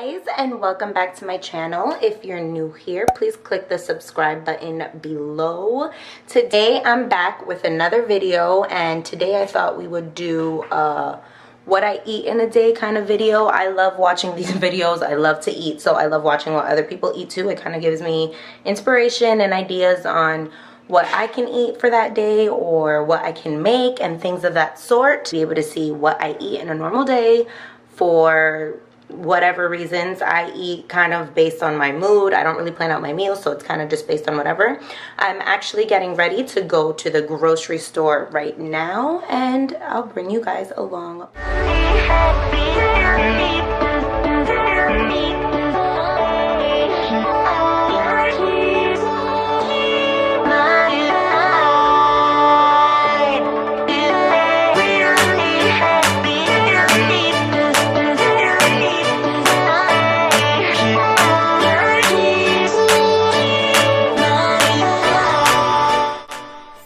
guys, and welcome back to my channel. If you're new here, please click the subscribe button below. Today I'm back with another video, and today I thought we would do what I eat in a day kind of video. I love watching these videos. I love to eat, so I love watching what other people eat too. It kind of gives me inspiration and ideas on what I can eat for that day or what I can make and things of that sort. To be able to see what I eat in a normal day for whatever reasons. I eat kind of based on my mood. I don't really plan out my meals, so it's kind of just based on whatever. I'm actually getting ready to go to the grocery store right now, and I'll bring you guys along.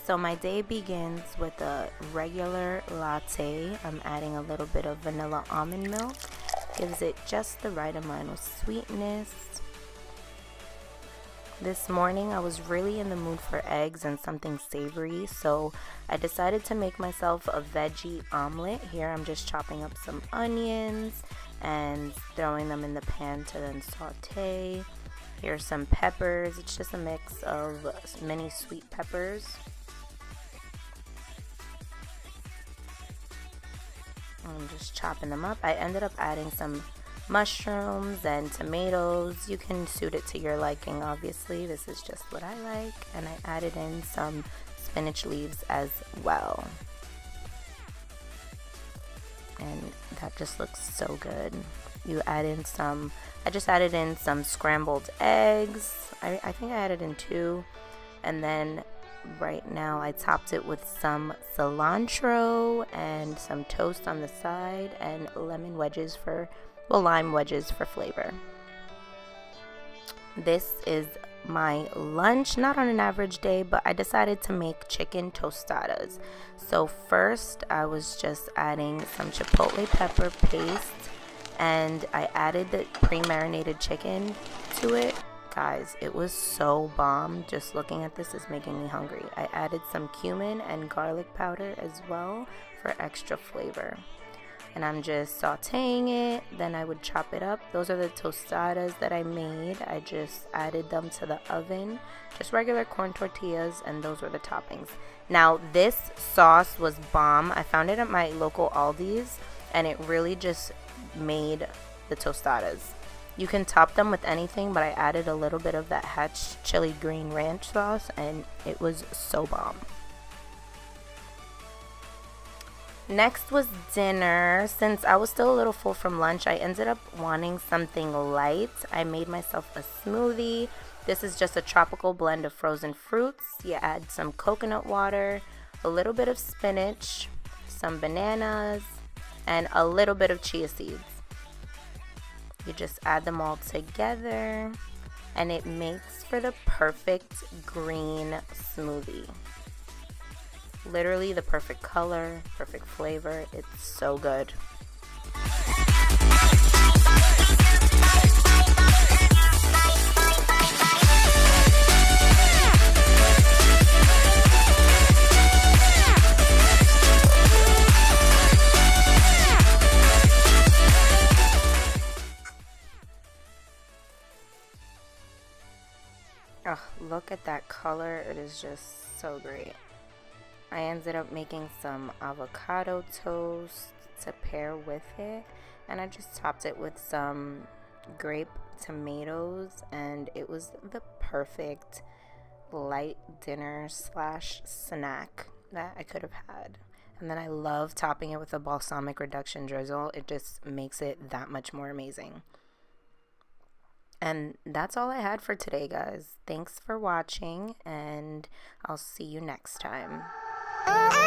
So my day begins with a regular latte. I'm adding a little bit of vanilla almond milk. Gives it just the right amount of sweetness. This morning I was really in the mood for eggs and something savory, so I decided to make myself a veggie omelet. Here I'm just chopping up some onions and throwing them in the pan to then saute. Here's some peppers. It's just a mix of many sweet peppers. I'm just chopping them up. I ended up adding some mushrooms and tomatoes. You can suit it to your liking, obviously. This is just what I like. And I added in some spinach leaves as well. And that just looks so good. You add in some, I just added in some scrambled eggs. I think I added in 2. And then right now I topped it with some cilantro and some toast on the side and lemon wedges for, well, lime wedges for flavor. This is my lunch, not on an average day, but I decided to make chicken tostadas. So first I was just adding some chipotle pepper paste, and I added the pre-marinated chicken to it. Guys, it was so bomb. Just looking at this is making me hungry. I added some cumin and garlic powder as well for extra flavor. And I'm just sauteing it. Then I would chop it up. Those are the tostadas that I made. I just added them to the oven. Just regular corn tortillas, and those were the toppings. Now, this sauce was bomb. I found it at my local Aldi's, and it really just made the tostadas. You can top them with anything, but I added a little bit of that Hatch chili green ranch sauce, and it was so bomb. Next was dinner. Since I was still a little full from lunch, I ended up wanting something light. I made myself a smoothie. This is just a tropical blend of frozen fruits. You add some coconut water, a little bit of spinach, some bananas, and a little bit of chia seeds. You just add them all together, and it makes for the perfect green smoothie. Literally the perfect color, perfect flavor. It's so good. Oh, look at that color. It is just so great. I ended up making some avocado toast to pair with it, and I just topped it with some grape tomatoes, and it was the perfect light dinner slash snack that I could have had. And then I love topping it with a balsamic reduction drizzle. It just makes it that much more amazing. And that's all I had for today, guys. Thanks for watching, and I'll see you next time. Oh,